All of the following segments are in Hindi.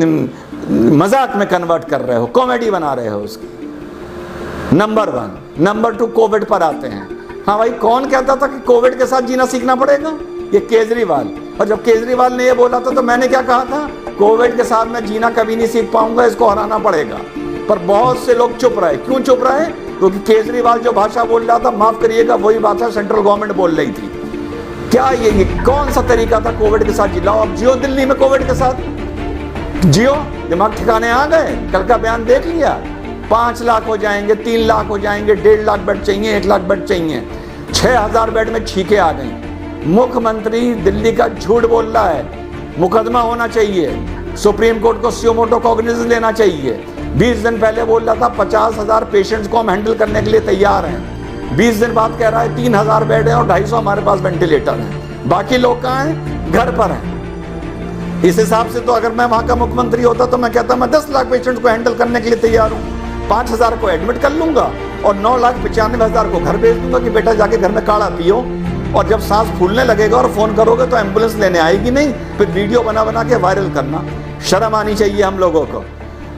मजाक में कन्वर्ट कर रहे हो, कॉमेडी बना रहे हो उसकी। नंबर 1। नंबर 2, कोविड पर आते हैं। हाँ भाई, कौन कहता था कि कोविड के साथ जीना सीखना पड़ेगा? ये केजरीवाल। और जब केजरीवाल ने ये बोला था तो मैंने क्या कहा था? कोविड के साथ मैं जीना कभी नहीं सीख पाऊंगा, इसको हराना पड़ेगा। पर बहुत से लोग चुप रहे। क्यों चुप रहे? क्योंकि केजरीवाल जो भाषा बोल रहा था, माफ करिएगा, वही भाषा सेंट्रल गवर्नमेंट बोल रही थी। क्या ये कौन सा तरीका था कोविड के साथ जिलाओ? अब जियो दिल्ली में कोविड के साथ, जियो। दिमाग ठिकाने आ गए? कल का बयान देख लिया? 5 लाख हो जाएंगे, 3 लाख हो जाएंगे, 1.5 लाख बेड चाहिए, 1 लाख बेड चाहिए। 6000 बेड में छींके आ गई। मुख्यमंत्री दिल्ली का झूठ बोल रहा है। मुकदमा होना चाहिए, सुप्रीम कोर्ट को सुमो मोटो कॉग्निजेंस लेना चाहिए। 20 दिन पहले बोल रहा था 50,000 पेशेंट्स को हम हैंडल करने के लिए तैयार हैं। 20 दिन बाद कह रहा है 3000 बेड है और 250 हमारे पास वेंटिलेटर है। बाकी लोग कहाँ हैं? घर पर हैं। इस हिसाब से तो अगर मैं वहां का मुख्यमंत्री होता तो मैं कहता मैं 10 लाख पेशेंट्स को हैंडल करने के लिए तैयार हूँ। 5000 को एडमिट कर लूंगा और 9,95,000 को घर भेज दूंगा कि बेटा जाके घर में काढ़ा पियो। और जब सांस फूलने लगेगा और फोन करोगे तो एम्बुलेंस लेने आएगी नहीं, फिर वीडियो बना बना के वायरल करना। शर्म आनी चाहिए हम लोगों को।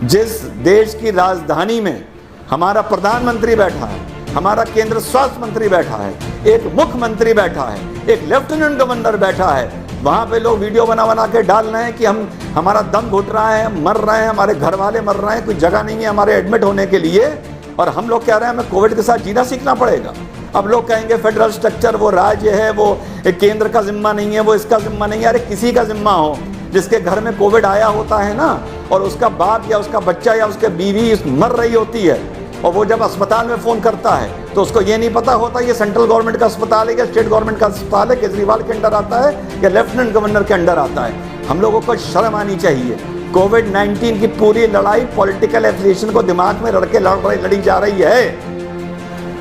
जिस देश की राजधानी में हमारा प्रधानमंत्री बैठा है, हमारा केंद्र स्वास्थ्य मंत्री बैठा है, एक मुख्यमंत्री बैठा है, एक लेफ्टिनेंट गवर्नर बैठा है, वहां पे लोग वीडियो बना बना के डाल रहे हैं कि हमारा दम घुट रहा है, मर रहे हैं, हमारे घर वाले मर रहे हैं, कोई जगह नहीं है हमारे एडमिट होने के लिए। और हम लोग कह रहे हैं हमें कोविड के साथ जीना सीखना पड़ेगा। अब लोग कहेंगे फेडरल स्ट्रक्चर, वो राज्य है, वो केंद्र का जिम्मा नहीं है, वो इसका जिम्मा नहीं है। अरे किसी का जिम्मा हो, जिसके घर में कोविड आया होता है ना, और उसका बाप या उसका बच्चा या उसके बीवी मर रही होती है, और वो जब अस्पताल में फोन करता है तो उसको ये नहीं पता होता ये सेंट्रल गवर्नमेंट का अस्पताल है या स्टेट गवर्नमेंट का अस्पताल है, केजरीवाल के अंडर आता है या लेफ्टिनेंट गवर्नर के अंडर आता है। हम लोगों को शर्म आनी चाहिए। कोविड-19 की पूरी लड़ाई पॉलिटिकल एफिलिएशन को दिमाग में रख के लड़ी जा रही है।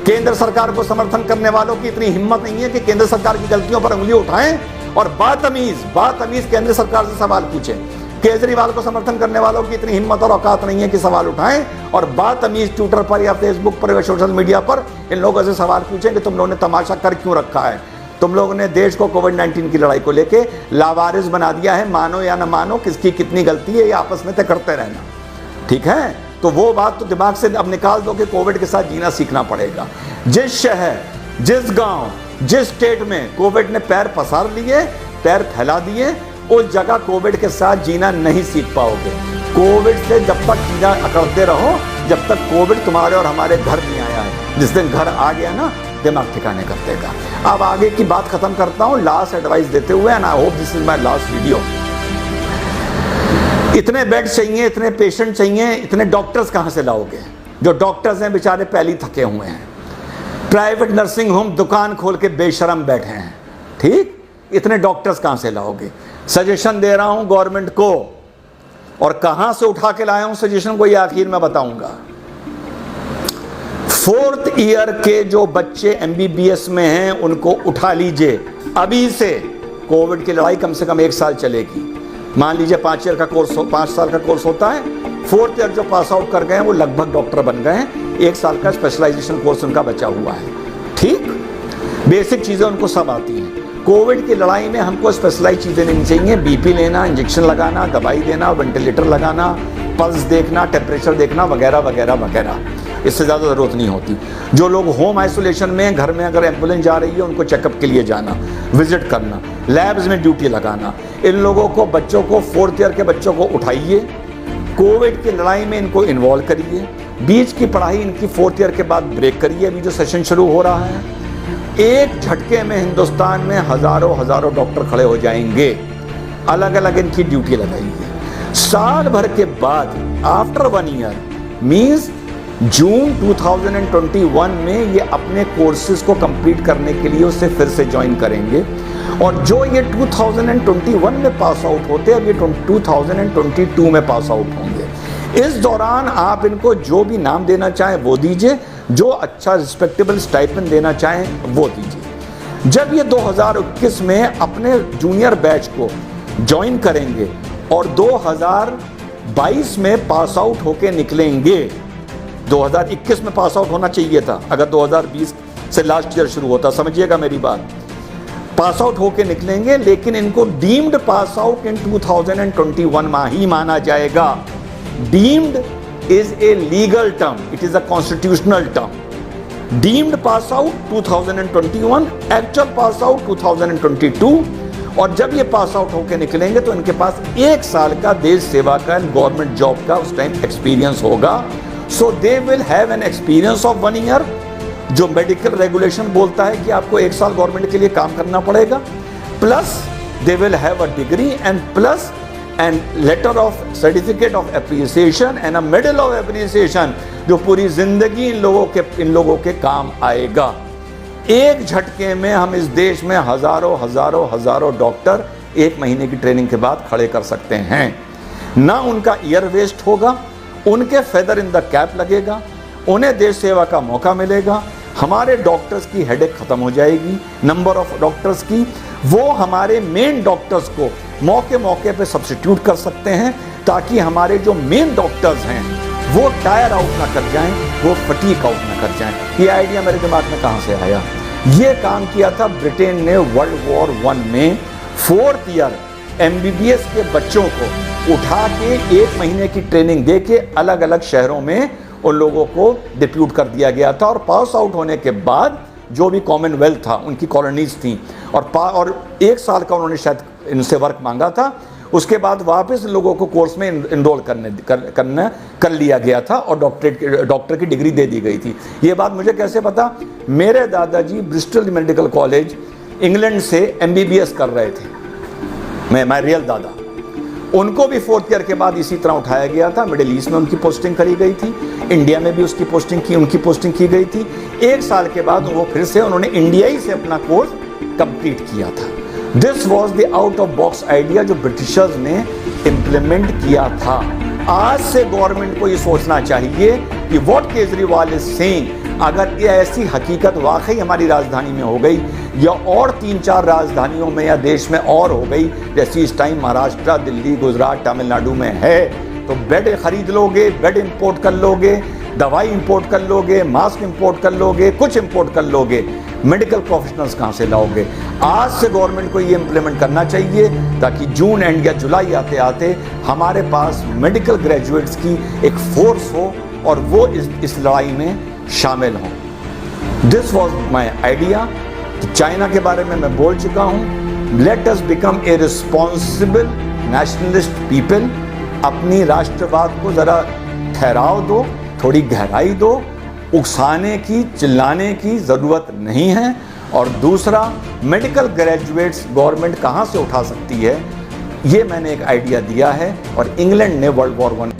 केंद्र सरकार को समर्थन करने वालों की इतनी हिम्मत नहीं है कि केंद्र सरकार की गलतियों पर उंगली उठाएं और बातमीज केंद्र सरकार से सवाल पूछें। केजरीवाल को समर्थन करने वालों की इतनी हिम्मत और औकात नहीं है कि सवाल उठाएं और बातमीज ट्विटर पर या फेसबुक पर या सोशल मीडिया पर इन लोगों से सवाल पूछें कि तुम लोगों ने तमाशा कर क्यों रखा है। तुम लोगों ने देश को कोविड-19 की लड़ाई को लेके लावारिस बना दिया है। मानो या न मानो, किसकी कितनी गलती है ये आपस में तय करते रहना, ठीक है? तो वो बात तो दिमाग से अब निकाल दो कि कोविड के साथ जीना सीखना पड़ेगा। जिस शहर, जिस गांव, जिस स्टेट में कोविड ने पैर पसार लिए, पैर फैला दिए, उस जगह कोविड के साथ जीना नहीं सीख पाओगे। कोविड से जब तक जीना अकड़ते रहो जब तक कोविड तुम्हारे और हमारे घर नहीं आया है। जिस दिन घर आ गया ना, दिमाग ठिकाने कर देगा। अब आगे की बात खत्म करता हूं लास्ट एडवाइस देते हुए, and I hope this is my last video. इतने बेड चाहिए, इतने पेशेंट चाहिए, इतने डॉक्टर्स कहां से लाओगे? जो डॉक्टर्स हैं बेचारे पहले ही थके हुए हैं। प्राइवेट नर्सिंग होम दुकान खोल के बेशरम बैठे हैं, ठीक? इतने डॉक्टर्स कहां से लाओगे? सजेशन दे रहा हूं गवर्नमेंट को, और कहां से उठा के लाया हूं सजेशन को ये आखिर में बताऊंगा। 4th ईयर के जो बच्चे MBBS में हैं उनको उठा लीजिए अभी से। कोविड की लड़ाई कम से कम 1 साल चलेगी। मान लीजिए 5 ईयर का कोर्स, 5 साल का कोर्स होता है। 4th ईयर जो पास आउट कर गए हैं वो लगभग डॉक्टर बन गए हैं। 1 साल का स्पेशलाइजेशन कोर्स उनका बचा हुआ है, ठीक? बेसिक चीजें उनको सब आती हैं। कोविड की लड़ाई में हमको स्पेशलाइज चीजें नहीं चाहिए। BP लेना, इंजेक्शन लगाना, दवाई देना, वेंटिलेटर लगाना, पल्स देखना, टेम्परेचर देखना, वगैरह वगैरह वगैरह, इससे ज़्यादा ज़रूरत नहीं होती। जो लोग होम आइसोलेशन में, घर में अगर एम्बुलेंस जा रही है उनको चेकअप के लिए जाना, विजिट करना, लैब्स में ड्यूटी लगाना। इन लोगों को, बच्चों को, 4th ईयर के बच्चों को उठाइए, कोविड की लड़ाई में इनको इन्वॉल्व करिए। बीच की पढ़ाई इनकी 4th ईयर के बाद ब्रेक करिए। अभी जो सेशन शुरू हो रहा है, एक झटके में हिंदुस्तान में हजारों डॉक्टर खड़े हो जाएंगे। अलग अलग इनकी ड्यूटी लगाइए। साल भर के बाद, आफ्टर 1 ईयर मीन्स जून 2021 में ये अपने कोर्सेज को कंप्लीट करने के लिए उससे फिर से ज्वाइन करेंगे। और जो ये 2021 में पास आउट होते हैं, ये 2022 में पास आउट होंगे। इस दौरान आप इनको जो भी नाम देना चाहें वो दीजिए, जो अच्छा रिस्पेक्टेबल स्टाइपेंड देना चाहें वो दीजिए। जब ये 2021 में अपने जूनियर बैच को ज्वाइन करेंगे और 2022 में पास आउट होके निकलेंगे, 2021 में पास आउट होना चाहिए था अगर 2020 से लास्ट ईयर शुरू होता, समझिएगा मेरी बात। पास आउट होके निकलेंगे, लेकिन इनको डीम्ड पास आउट इन 2021 ही माना जाएगा। Deemed is a legal term, it is a constitutional term. Deemed pass out 2021, actual pass out 2022। और जब ये पास आउट होके निकलेंगे तो इनके पास 1 साल का देश सेवा का गवर्नमेंट जॉब का उस टाइम एक्सपीरियंस होगा। So they will have an experience of 1 year, जो मेडिकल रेगुलेशन बोलता है कि आपको 1 साल गवर्नमेंट के लिए काम करना पड़ेगा, plus they will have a degree and plus and later of certificate of appreciation and a medal of appreciation, जो पूरी जिंदगी इन लोगों के काम आएगा। एक झटके में हम इस देश में हजारों डॉक्टर 1 महीने की ट्रेनिंग के बाद खड़े कर सकते हैं। ना उनका ईयर वेस्ट होगा, उनके फेदर इन द कैप लगेगा, उन्हें देश सेवा का मौका मिलेगा। हमारे डॉक्टर्स की हेडेक खत्म हो जाएगी, नंबर ऑफ डॉक्टर्स की। वो हमारे मेन डॉक्टर्स को मौके पे सब्स्टिट्यूट कर सकते हैं, ताकि हमारे जो मेन डॉक्टर्स हैं वो टायर आउट ना कर जाएं, वो फटीक आउट ना कर जाएं। ये आइडिया मेरे दिमाग में कहाँ से आया? ये काम किया था ब्रिटेन ने वर्ल्ड वॉर 1 में। 4th ईयर MBBS के बच्चों को उठा के 1 महीने की ट्रेनिंग दे के अलग अलग शहरों में उन लोगों को डिप्यूट कर दिया गया था। और पास आउट होने के बाद जो भी कॉमनवेल्थ था, उनकी कॉलोनीज थी, और 1 साल का उन्होंने शायद इनसे वर्क मांगा था। उसके बाद वापस लोगों को कोर्स में इनरोल कर लिया गया था और डॉक्टर की डिग्री दे दी गई थी। ये बात मुझे कैसे पता? मेरे दादाजी ब्रिस्टल मेडिकल कॉलेज इंग्लैंड से MBBS कर रहे थे। मैं रियल दादा, उनको भी 4th ईयर के बाद इसी तरह उठाया गया था। मिडिल ईस्ट में उनकी पोस्टिंग करी गई थी, इंडिया में भी उनकी पोस्टिंग की गई थी। 1 साल के बाद वो फिर से उन्होंने इंडियाई से अपना कोर्स कंप्लीट किया था। This was the out of box idea जो ब्रिटिशर्स ने इम्प्लीमेंट किया था। आज से गवर्नमेंट को ये सोचना चाहिए कि व्हाट केजरीवाल इज सेइंग, अगर ये ऐसी हकीकत वाकई हमारी राजधानी में हो गई या और 3-4 राजधानियों में या देश में और हो गई, जैसी इस टाइम महाराष्ट्र, दिल्ली, गुजरात, तमिलनाडु में है, तो बेड खरीद लोगे, बेड इंपोर्ट कर लोगे, दवाई इंपोर्ट कर लोगे, मास्क इंपोर्ट कर लोगे, कुछ इंपोर्ट कर लोगे, मेडिकल प्रोफेशनल्स कहाँ से लाओगे? आज से गवर्नमेंट को ये इम्प्लीमेंट करना चाहिए, ताकि जून एंड या जुलाई आते आते हमारे पास मेडिकल ग्रेजुएट्स की एक फोर्स हो और वो इस लड़ाई में शामिल हों। This was my idea. China के बारे में मैं बोल चुका हूँ। Let us become a responsible nationalist people. अपनी राष्ट्रवाद को ज़रा ठहराव दो, थोड़ी गहराई दो, उकसाने की, चिल्लाने की ज़रूरत नहीं है। और दूसरा, मेडिकल ग्रेजुएट्स गवर्नमेंट कहाँ से उठा सकती है, ये मैंने एक आइडिया दिया है और इंग्लैंड ने वर्ल्ड वॉर 1